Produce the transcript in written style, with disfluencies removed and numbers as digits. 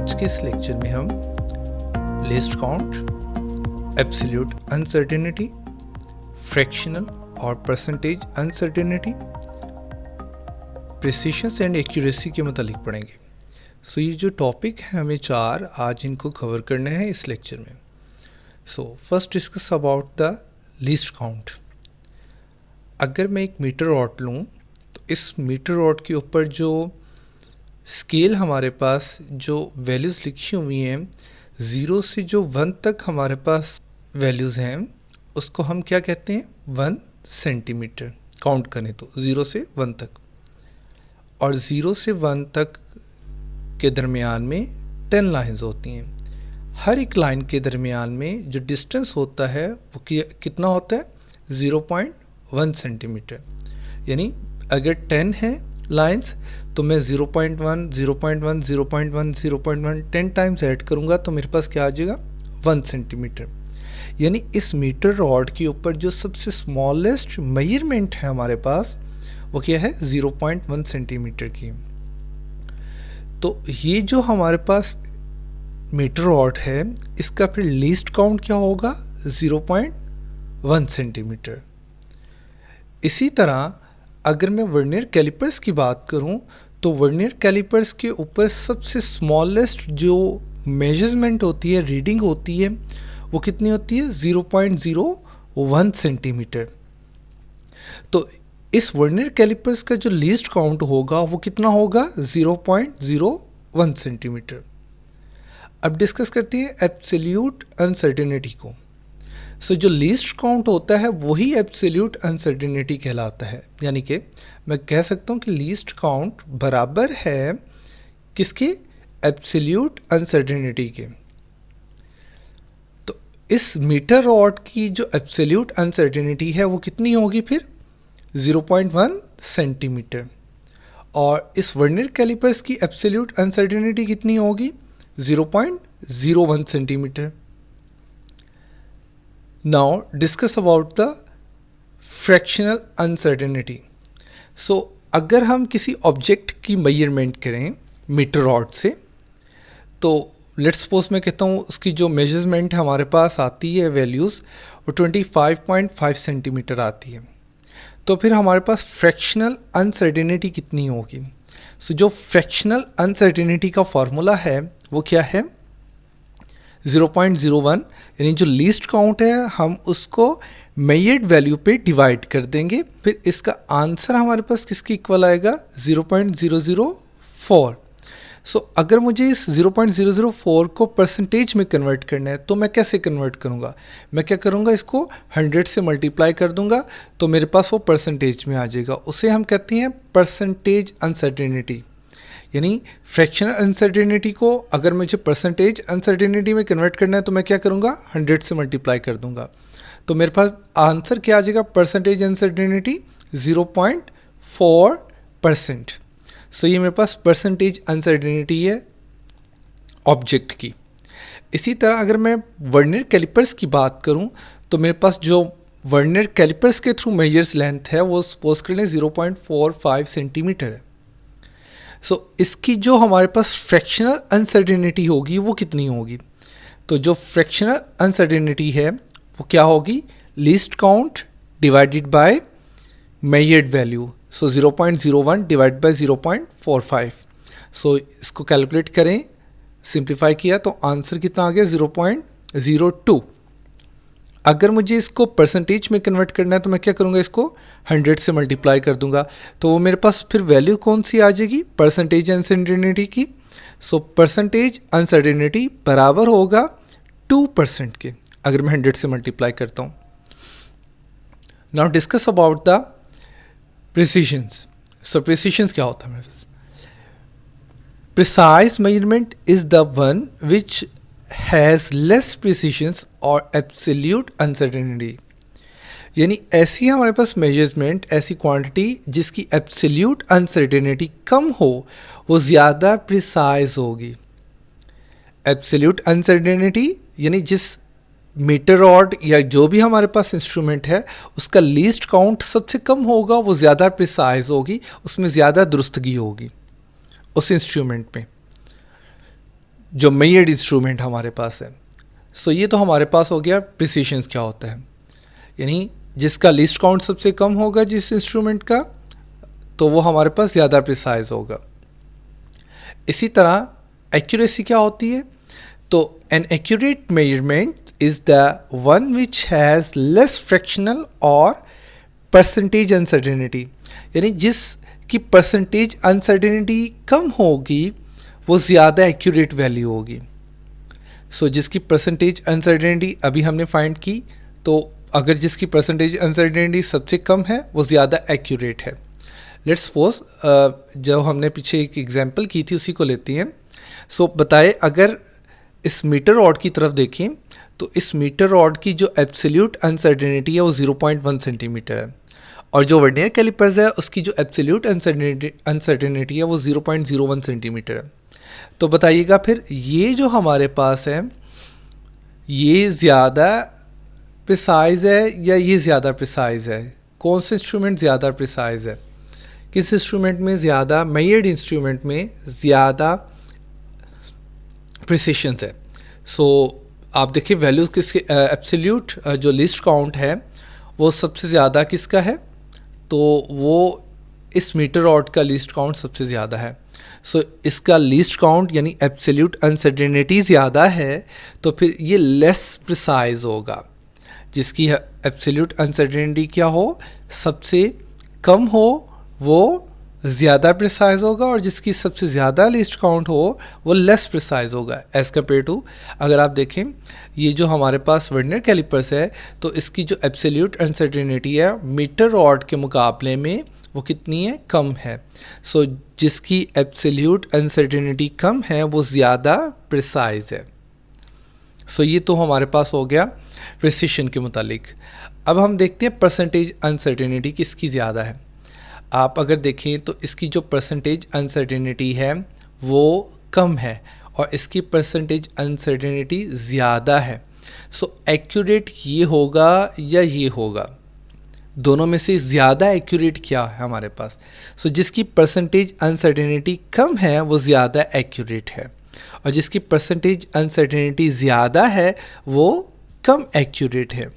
आज के इस लेक्चर में हम least count, absolute uncertainty, fractional और percentage uncertainty, precision and accuracy के मतलब पढ़ेंगे। सो ये जो टॉपिक है हमें चार आज इनको कवर करने हैं इस लेक्चर में। So first discuss about the list count. अगर मैं एक मीटर रॉड लूँ तो इस मीटर रॉड के ऊपर जो स्केल हमारे पास जो वैल्यूज़ लिखी हुई हैं 0 से जो 1 तक हमारे पास वैल्यूज़ हैं उसको हम क्या कहते हैं 1 सेंटीमीटर। काउंट करें तो 0 से 1 तक, और 0 से 1 तक के दरमियान में 10 लाइंस होती हैं। हर एक लाइन के दरमियान में जो डिस्टेंस होता है वो कितना होता है 0.1 सेंटीमीटर। यानी अगर 10 है लाइंस तो मैं 0.1, 0.1, 0.1, 0.1 10 टाइम्स ऐड करूँगा तो मेरे पास क्या आ जाएगा 1 सेंटीमीटर। यानी इस मीटर रॉड के ऊपर जो सबसे स्मॉलेस्ट मेजरमेंट है हमारे पास वो क्या है 0.1 सेंटीमीटर की। तो ये जो हमारे पास मीटर रॉड है इसका फिर लीस्ट काउंट क्या होगा 0.1 सेंटीमीटर। इसी तरह अगर मैं वर्नियर कैलिपर्स की बात करूं तो वर्नियर कैलिपर्स के ऊपर सबसे स्मॉलेस्ट जो मेजरमेंट होती है, रीडिंग होती है, वो कितनी होती है 0.01 सेंटीमीटर। तो इस वर्नियर कैलिपर्स का जो लीस्ट काउंट होगा वो कितना होगा 0.01 सेंटीमीटर। अब डिस्कस करते हैं एब्सोल्यूट अनसर्टेनिटी को। सो जो लीस्ट काउंट होता है वही एब्सोल्यूट अनसर्टेनिटी कहलाता है। यानी कि मैं कह सकता हूँ कि लीस्ट काउंट बराबर है किसके एब्सोल्यूट अनसर्टेनिटी के। तो इस मीटर रॉड की जो एब्सोल्यूट अनसर्टेनिटी है वो कितनी होगी फिर 0.1 सेंटीमीटर, और इस वर्नियर कैलिपर्स की एब्सोल्यूट अनसर्टेनिटी कितनी होगी 0.01 centimetre. Now discuss about the fractional uncertainty. So अगर हम किसी ऑब्जेक्ट की मेजरमेंट करें मीटर रॉड से तो लेट्स सपोज मैं कहता हूँ उसकी जो मेजरमेंट हमारे पास आती है वैल्यूज़ वो 25.5 सेंटीमीटर आती है। तो फिर हमारे पास फ्रैक्शनल अनसर्टेनिटी कितनी होगी। सो जो फ्रैक्शनल अनसर्टेनिटी का फॉर्मूला है वो क्या है 0.01, यानी जो लीस्ट काउंट है हम उसको मेजर्ड वैल्यू पे डिवाइड कर देंगे। फिर इसका आंसर हमारे पास किसके इक्वल आएगा 0.004। सो अगर मुझे इस 0.004 को परसेंटेज में कन्वर्ट करना है तो मैं कैसे कन्वर्ट करूँगा, मैं क्या करूँगा इसको 100 से मल्टीप्लाई कर दूँगा तो मेरे पास वो परसेंटेज में आ जाएगा। उसे हम कहते हैं परसेंटेज अनसर्टेनिटी। यानी फ्रैक्शनल अनसर्टेनिटी को अगर मुझे परसेंटेज अनसर्टेनिटी में कन्वर्ट करना है तो मैं क्या करूँगा 100 से मल्टीप्लाई कर दूँगा तो मेरे पास आंसर क्या आ जाएगा परसेंटेज अनसर्टेनिटी 0.4%। सो ये मेरे पास परसेंटेज अनसर्टेनिटी है ऑब्जेक्ट की। इसी तरह अगर मैं वर्नियर कैलिपर्स की बात करूँ तो मेरे पास जो वर्नियर कैलिपर्स के थ्रू मेजर्स लेंथ है वो सपोज कर लें 0.45 सेंटीमीटर है। सो इसकी जो हमारे पास फ्रैक्शनल अनसर्टेनिटी होगी वो कितनी होगी, तो जो फ्रैक्शनल अनसर्टेनिटी है वो क्या होगी least count divided by measured value. So 0.01 divide by 0.45। सो इसको कैलकुलेट करें, सिंप्लीफाई किया तो आंसर कितना आ गया 0.02। अगर मुझे इसको परसेंटेज में कन्वर्ट करना है तो मैं क्या करूँगा इसको 100 से मल्टीप्लाई कर दूंगा तो वो मेरे पास फिर वैल्यू कौन सी आ जाएगी परसेंटेज अनसर्टेनिटी की। सो परसेंटेज अनसर्टेनिटी बराबर होगा 2% के अगर मैं 100 से मल्टीप्लाई करता हूँ। Now discuss about the precisions. So precisions क्या होता है मेरे पास, precise measurement is the one which has less precisions और एब्सोल्यूट अनसर्टेनिटी। यानी ऐसी हमारे पास मेजरमेंट, ऐसी क्वांटिटी जिसकी एब्सोल्यूट अनसर्टेनिटी कम हो वो ज़्यादा प्रिसाइज होगी। एब्सोल्यूट अनसर्टेनिटी यानी जिस मीटर रॉड या जो भी हमारे पास इंस्ट्रूमेंट है उसका लीस्ट काउंट सबसे कम होगा वो ज़्यादा प्रिसाइज होगी, उसमें ज़्यादा दुरुस्तगी होगी उस इंस्ट्रूमेंट में। जो मेजर्ड इंस्ट्रूमेंट हमारे पास है। सो ये तो हमारे पास हो गया प्रिसीशंस क्या होता है, यानी जिसका लीस्ट काउंट सबसे कम होगा जिस इंस्ट्रूमेंट का, तो वो हमारे पास ज़्यादा प्रिसाइज होगा। इसी तरह एक्यूरेसी क्या होती है, तो an accurate measurement is the one which has less fractional और परसेंटेज अनसर्टेनिटी, यानी जिसकी परसेंटेज अनसर्टेनिटी कम होगी वो ज़्यादा एक्यूरेट वैल्यू होगी। सो जिसकी परसेंटेज अनसर्टेनिटी अभी हमने फाइंड की, तो अगर जिसकी परसेंटेज अनसर्टेनिटी सबसे कम है वो ज़्यादा एक्यूरेट है। लेट्स सपोज जो हमने पीछे एक एग्जांपल की थी उसी को लेती हैं। सो बताए अगर इस मीटर रॉड की तरफ देखें तो इस मीटर रॉड की जो एब्सोल्यूट अनसर्टेनिटी है वो 0.1 सेंटीमीटर है, और जो वर्नियर कैलिपर्स है उसकी जो एब्सोल्यूट अनसर्टेनिटी है वो 0.01 सेंटीमीटर है। तो बताइएगा फिर ये जो हमारे पास है ये ज़्यादा प्रिसाइज है या ये ज़्यादा प्रिसाइज है, कौन सा इंस्ट्रूमेंट ज़्यादा प्रिसाइज है, किस इंस्ट्रूमेंट में ज़्यादा, मेजर्ड इंस्ट्रूमेंट में ज़्यादा प्रिसिशन है। सो आप देखिए वैल्यू किसके, एब्सोल्यूट जो लिस्ट काउंट है वो सबसे ज़्यादा किसका है, तो वो इस मीटर रॉड का लिस्ट काउंट सबसे ज़्यादा है। सो इसका लीस्ट काउंट यानी एब्सोल्यूट अनसर्टेनिटी ज़्यादा है, तो फिर ये लेस प्रिसाइज होगा। जिसकी एब्सोल्यूट अनसर्टेनिटी क्या हो, सबसे कम हो, वो ज़्यादा प्रिसाइज होगा, और जिसकी सबसे ज़्यादा लीस्ट काउंट हो वो लेस प्रिसाइज होगा एज़ कम्पेयर टू। अगर आप देखें ये जो हमारे पास वर्नियर कैलिपर्स है तो इसकी जो एब्सोल्यूट अनसर्टेनिटी है मीटर रॉड के मुकाबले में वो कितनी है, कम है। सो जिसकी एब्सोल्यूट अनसर्टेनिटी कम है वो ज़्यादा प्रिसाइज है। सो ये तो हमारे पास हो गया प्रिसिशन के मुतालिक। अब हम देखते हैं परसेंटेज अनसर्टेनिटी किसकी ज़्यादा है। आप अगर देखें तो इसकी जो परसेंटेज अनसर्टेनिटी है वो कम है और इसकी परसेंटेज अनसर्टेनिटी ज़्यादा है। सो एक्यूरेट ये होगा या ये होगा, दोनों में से ज़्यादा एक्यूरेट क्या है हमारे पास। सो जिसकी परसेंटेज अनसर्टेनिटी कम है वो ज़्यादा एक्यूरेट है, और जिसकी परसेंटेज अनसर्टेनिटी ज़्यादा है वो कम एक्यूरेट है।